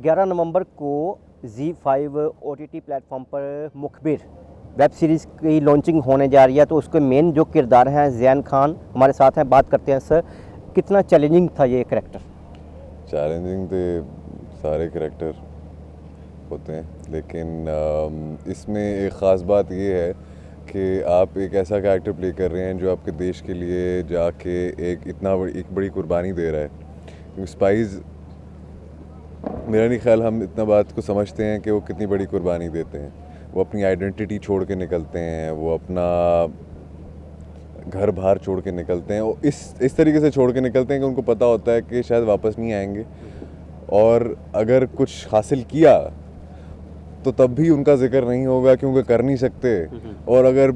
11 नवंबर को ZEE5 OTT platform पर मुखबिर वेब सीरीज़ की लॉन्चिंग होने जा रही है, तो उसके मेन जो किरदार हैं ज़ैन खान हमारे साथ हैं। बात करते हैं सर, कितना चैलेंजिंग था ये करैक्टर? चैलेंजिंग तो सारे करैक्टर होते हैं, लेकिन इसमें एक ख़ास बात ये है कि आप एक ऐसा कैरेक्टर प्ले कर रहे हैं जो आपके देश के लिए जाके एक बड़ी कुर्बानी दे रहा है। क्योंकि स्पाइस, मेरा नहीं ख्याल हम इतना बात को समझते हैं कि वो कितनी बड़ी कुर्बानी देते हैं। वो अपनी आइडेंटिटी छोड़ के निकलते हैं, वो अपना घर बाहर छोड़ के निकलते हैं, वो इस तरीके से छोड़ के निकलते हैं कि उनको पता होता है कि शायद वापस नहीं आएंगे, और अगर कुछ हासिल किया तो तब भी उनका जिक्र नहीं होगा क्योंकि कर नहीं सकते, और अगर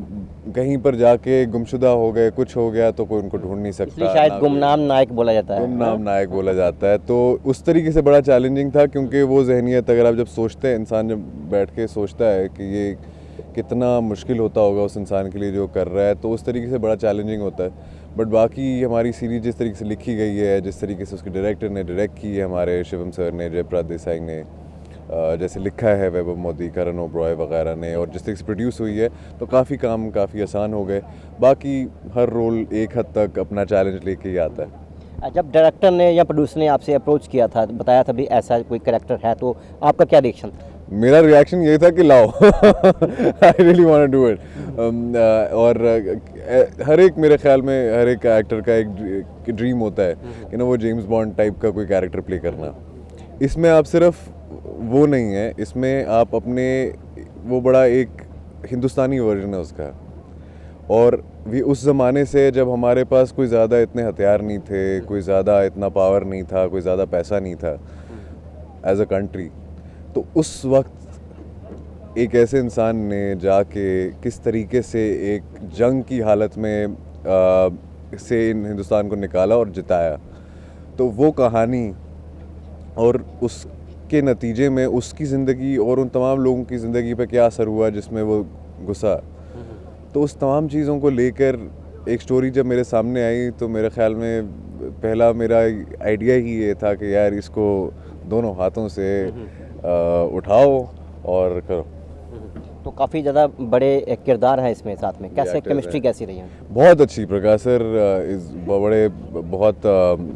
कहीं पर जाके गुमशुदा हो गए, कुछ हो गया, तो कोई उनको ढूंढ नहीं सकता। शायद गुमनाम नायक बोला जाता है। गुमनाम नायक बोला जाता है। तो उस तरीके से बड़ा चैलेंजिंग था, क्योंकि वो जहनियत अगर आप जब सोचते हैं, इंसान जब बैठ के सोचता है कि ये कितना मुश्किल होता होगा उस इंसान के लिए जो कर रहा है, तो उस तरीके से बड़ा चैलेंजिंग होता है। बट बाकी हमारी सीरीज जिस तरीके से लिखी गई है, जिस तरीके से उसके डायरेक्टर ने डायरेक्ट की है, हमारे शिवम सर ने, जयप्रकाश देसाई ने, जैसे लिखा है वैभव मोदी, करण ओबरॉय वगैरह ने, और जिस तरीके से प्रोड्यूस हुई है, तो काफ़ी आसान हो गए। बाकी हर रोल एक हद तक अपना चैलेंज लेके ही आता है। जब डायरेक्टर ने या प्रोड्यूसर ने आपसे अप्रोच किया था, बताया था भी ऐसा कोई कैरेक्टर है, तो आपका क्या रिएक्शन था? मेरा रिएक्शन ये था कि लाओ, I really want to do it. और हर एक, मेरे ख्याल में हर एक एक्टर का एक ड्रीम होता है कि ना, वो जेम्स बॉन्ड टाइप का कोई कैरेक्टर प्ले करना। इसमें आप सिर्फ वो नहीं है, इसमें आप अपने, वो बड़ा एक हिंदुस्तानी वर्जन है उसका, और भी उस ज़माने से जब हमारे पास कोई ज़्यादा इतने हथियार नहीं थे, कोई ज़्यादा इतना पावर नहीं था, कोई ज़्यादा पैसा नहीं था एज अ कंट्री, तो उस वक्त एक ऐसे इंसान ने जाके किस तरीके से एक जंग की हालत में से इन हिंदुस्तान को निकाला और जिताया। तो वो कहानी और उसके नतीजे में उसकी ज़िंदगी और उन तमाम लोगों की ज़िंदगी पे क्या असर हुआ जिसमें वो घुसा, तो उस तमाम चीज़ों को लेकर एक स्टोरी जब मेरे सामने आई, तो मेरे ख्याल में पहला मेरा आइडिया ही ये था कि यार इसको दोनों हाथों से उठाओ और करो। तो काफ़ी ज़्यादा बड़े किरदार हैं इसमें साथ में, कैसे केमिस्ट्री कैसी रही है? बहुत अच्छी। प्रकाश सर बहुत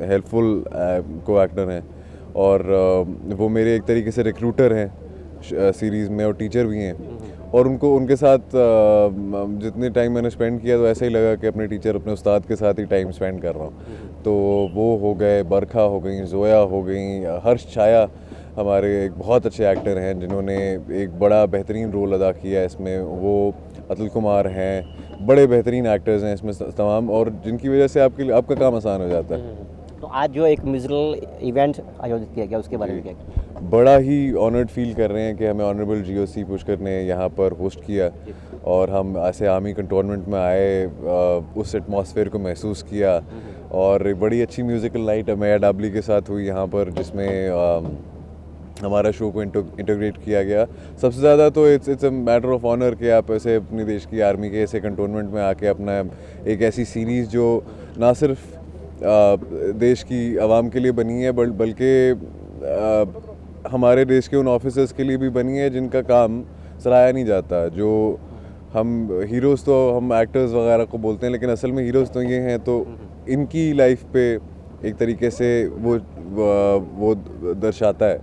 हेल्पफुल को एक्टर हैं, और वो मेरे एक तरीके से रिक्रूटर हैं सीरीज़ में, और टीचर भी हैं, और उनके साथ जितने टाइम मैंने स्पेंड किया, तो ऐसा ही लगा कि अपने टीचर, अपने उस्ताद के साथ ही टाइम स्पेंड कर रहा हूँ। तो वो हो गए, बरखा हो गई, जोया हो गई, हर्ष छाया हमारे एक बहुत अच्छे एक्टर हैं जिन्होंने एक बड़ा बेहतरीन रोल अदा किया है इसमें। वो अतुल कुमार हैं, बड़े बेहतरीन एक्टर्स हैं इसमें तमाम, और जिनकी वजह से आपका काम आसान हो जाता है। तो आज जो एक म्यूजिकल इवेंट आयोजित किया गया, उसके बारे में क्या? बड़ा ही ऑनर्ड फील कर रहे हैं कि हमें ऑनरेबल GOC पुष्कर ने यहाँ पर होस्ट किया, और हम ऐसे आर्मी कंटोनमेंट में आए, उस एटमॉस्फेयर को महसूस किया, और बड़ी अच्छी म्यूज़िकल नाइट अमेया डाबली के साथ हुई यहाँ पर, जिसमें हमारा शो को इंटीग्रेट किया गया। सबसे ज़्यादा तो it's a matter of honour कि आप ऐसे अपने देश की आर्मी के ऐसे कंटोनमेंट में आके अपना एक ऐसी सीरीज़ जो ना सिर्फ देश की आवाम के लिए बनी है, बल्कि हमारे देश के उन ऑफिसर्स के लिए भी बनी है जिनका काम सराहा नहीं जाता। जो हम हीरोज़, तो हम एक्टर्स वगैरह को बोलते हैं, लेकिन असल में हीरोज़ तो ये हैं, तो इनकी लाइफ पे एक तरीके से वो दर्शाता है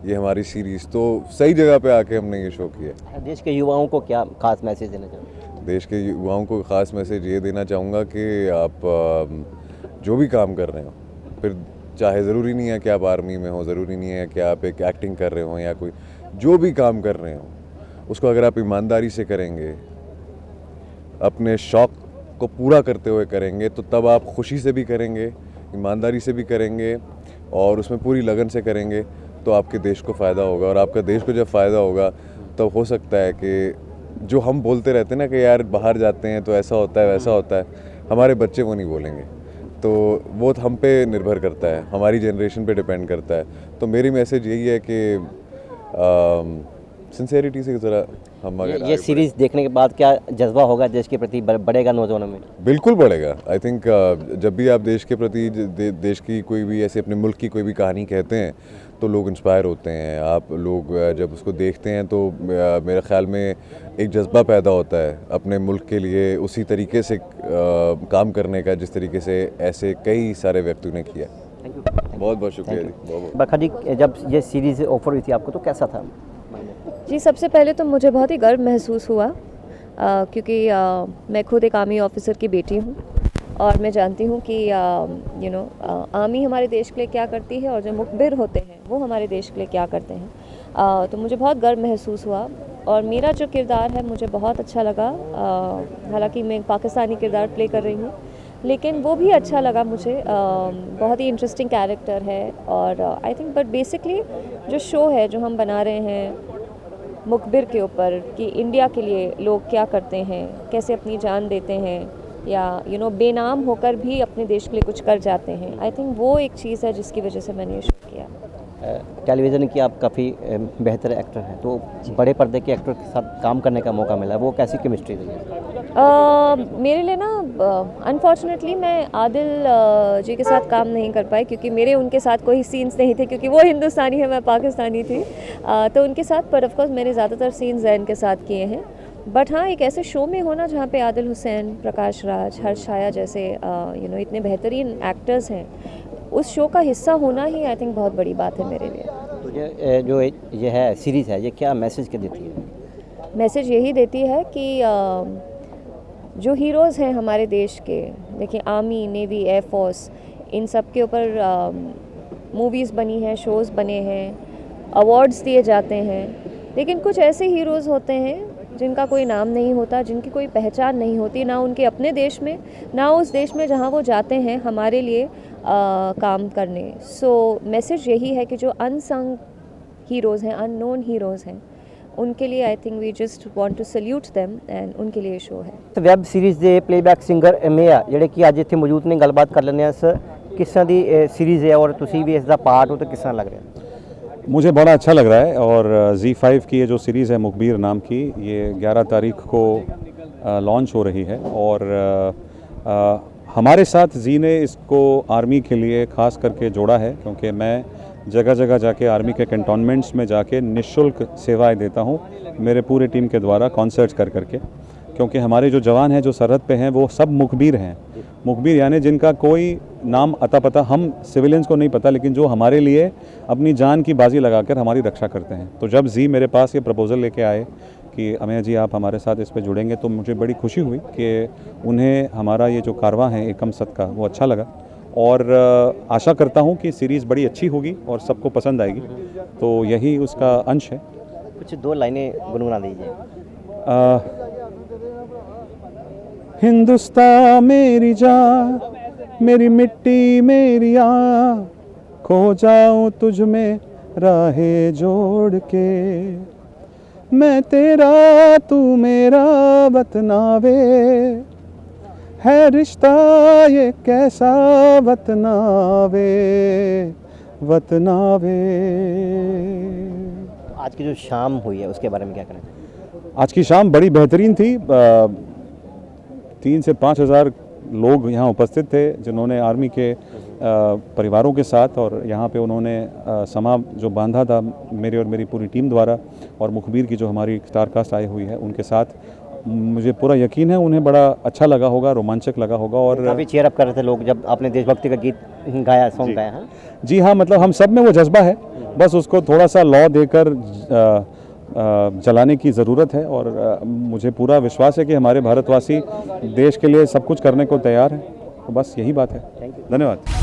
ये हमारी सीरीज़। तो सही जगह पे आके हमने ये शो किया। देश के युवाओं को क्या खास मैसेज देना चाहते? देश के युवाओं को खास मैसेज ये देना चाहूँगा कि आप जो भी काम कर रहे हो, फिर चाहे ज़रूरी नहीं है कि आप आर्मी में हो, ज़रूरी नहीं है कि आप एक एक्टिंग कर रहे हो, या कोई जो भी काम कर रहे हो, उसको अगर आप ईमानदारी से करेंगे, अपने शौक़ को पूरा करते हुए करेंगे, तो तब आप खुशी से भी करेंगे, ईमानदारी से भी करेंगे, और उसमें पूरी लगन से करेंगे, तो आपके देश को फ़ायदा होगा। और आपका देश को जब फ़ायदा होगा, तो हो सकता है कि जो हम बोलते रहते हैं ना कि यार बाहर जाते हैं तो ऐसा होता है, वैसा होता है, हमारे बच्चे वो नहीं बोलेंगे। तो वो हम पे निर्भर करता है, हमारी जनरेशन पे डिपेंड करता है। तो मेरी मैसेज यही है कि सिंसेरिटी से ज़रा हम अगर ये सीरीज़ देखने के बाद क्या जज्बा होगा देश के प्रति, बढ़ेगा नौजवानों में? बिल्कुल बढ़ेगा। आई थिंक जब भी आप देश के प्रति देश की कोई भी ऐसे अपने मुल्क की कोई भी कहानी कहते हैं, तो लोग इंस्पायर होते हैं। आप लोग जब उसको देखते हैं तो मेरे ख्याल में एक जज्बा पैदा होता है अपने मुल्क के लिए उसी तरीके से काम करने का जिस तरीके से ऐसे कई सारे व्यक्तियों ने किया। Thank you. बहुत बहुत शुक्रिया जी, बहुत बहुत। बरखा जी, जब ये सीरीज़ ऑफर हुई थी आपको तो कैसा था? जी, सबसे पहले तो मुझे बहुत ही गर्व महसूस हुआ क्योंकि मैं खुद एक आर्मी ऑफिसर की बेटी हूँ और मैं जानती हूँ कि आर्मी हमारे देश के लिए क्या करती है और जो मुखबिर होते हैं वो हमारे देश के लिए क्या करते हैं। तो मुझे बहुत गर्व महसूस हुआ और मेरा जो किरदार है मुझे बहुत अच्छा लगा। हालांकि मैं पाकिस्तानी किरदार प्ले कर रही हूँ लेकिन वो भी अच्छा लगा मुझे। बहुत ही इंटरेस्टिंग कैरेक्टर है और आई थिंक बट बेसिकली जो शो है जो हम बना रहे हैं मुखबिर के ऊपर कि इंडिया के लिए लोग क्या करते हैं, कैसे अपनी जान देते हैं या बेनाम होकर भी अपने देश के लिए कुछ कर जाते हैं। आई थिंक वो एक चीज़ है जिसकी वजह से मैंने ये शो किया। टेलीविज़न की आप काफ़ी बेहतर एक्टर हैं, तो बड़े पर्दे के एक्टर के साथ काम करने का मौका मिला, वो कैसी केमिस्ट्री रही है? मेरे लिए ना अनफॉर्चुनेटली मैं आदिल जी के साथ काम नहीं कर पाई क्योंकि मेरे उनके साथ कोई सीन्स नहीं थे क्योंकि वो हिंदुस्तानी है, मैं पाकिस्तानी थी। तो उनके साथ पर ऑफकोर्स मैंने ज़्यादातर सीन्स जैन के साथ किए हैं। बट हाँ, एक ऐसे शो में होना जहाँ पे आदिल हुसैन, प्रकाश राज, हर्ष छाया जैसे इतने बेहतरीन एक्टर्स हैं, उस शो का हिस्सा होना ही आई थिंक बहुत बड़ी बात है मेरे लिए। तो जो ये है सीरीज़ है, ये क्या मैसेज के देती है? मैसेज यही देती है कि जो हीरोज़ हैं हमारे देश के, देखिए आर्मी, नेवी, एयरफोर्स, इन सब के ऊपर मूवीज़ बनी हैं, शोज़ बने हैं, अवार्ड्स दिए जाते हैं, लेकिन कुछ ऐसे हीरोज़ होते हैं जिनका कोई नाम नहीं होता, जिनकी कोई पहचान नहीं होती, ना उनके अपने देश में ना उस देश में जहां वो जाते हैं हमारे लिए काम करने। सो मैसेज यही है कि जो अनसंग हीरोज़ हैं, अननोन हीरोज़ हैं, उनके लिए I think we just want to salute them and उनके लिए शो है। ਵੈਬ ਸੀਰੀਜ਼ ਦੇ ਪਲੇਬੈਕ ਸਿੰਗਰ ਮੇਆ ਜਿਹੜੇ ਕਿ ਅੱਜ ਇੱਥੇ ਮੌਜੂਦ ਨੇ, ਗੱਲਬਾਤ ਕਰ ਲੈਂਦੇ ਹਾਂ। ਸਰ, ਕਿਸ ਤਰ੍ਹਾਂ ਦੀ सीरीज़ है और ਤੁਸੀਂ भी इसका पार्ट हो तो किस तरह लग रहा है? मुझे बड़ा अच्छा लग रहा है और Z5 की ये जो सीरीज़ है मुखबिर नाम की, ये 11 तारीख को लॉन्च हो रही है और हमारे साथ जी ने इसको आर्मी के लिए ख़ास करके जोड़ा है क्योंकि मैं जगह जगह जाके आर्मी के कैंटोनमेंट्स में जाके निःशुल्क सेवाएं देता हूँ मेरे पूरे टीम के द्वारा कॉन्सर्ट्स कर करके, क्योंकि हमारे जो जवान हैं जो सरहद पे हैं वो सब मुखबिर हैं। मुखबिर यानी जिनका कोई नाम अता पता हम सिविलियंस को नहीं पता, लेकिन जो हमारे लिए अपनी जान की बाजी लगाकर हमारी रक्षा करते हैं। तो जब जी मेरे पास ये प्रपोज़ल लेके आए कि अमेया जी आप हमारे साथ इस पे जुड़ेंगे, तो मुझे बड़ी खुशी हुई कि उन्हें हमारा ये जो कारवां है एकम सद का वो अच्छा लगा और आशा करता हूँ कि सीरीज़ बड़ी अच्छी होगी और सबको पसंद आएगी। तो यही उसका अंश है। कुछ दो लाइनें गुनगुना दीजिए। हिंदुस्तान मेरी जान, मेरी मिट्टी मेरी आँ, खो जाऊँ तुझ में राहें जोड़ के, मैं तेरा तू मेरा वतनावे, है रिश्ता ये कैसा वतनावे वतनावे। आज की जो शाम हुई है उसके बारे में क्या कहना चाहिए? आज की शाम बड़ी बेहतरीन थी। 3 से 5 हज़ार लोग यहाँ उपस्थित थे जिन्होंने आर्मी के परिवारों के साथ और यहाँ पे उन्होंने समा जो बांधा था मेरे और मेरी पूरी टीम द्वारा और मुखबिर की जो हमारी स्टार कास्ट आई हुई है उनके साथ, मुझे पूरा यकीन है उन्हें बड़ा अच्छा लगा होगा, रोमांचक लगा होगा। और काफ़ी चेयर अप कर रहे थे लोग जब आपने देशभक्ति का गीत गाया, सॉन्ग गाया है। जी हाँ, मतलब हम सब में वो जज्बा है, बस उसको थोड़ा सा लौ देकर जलाने की ज़रूरत है और मुझे पूरा विश्वास है कि हमारे भारतवासी देश के लिए सब कुछ करने को तैयार हैं। तो बस यही बात है। धन्यवाद।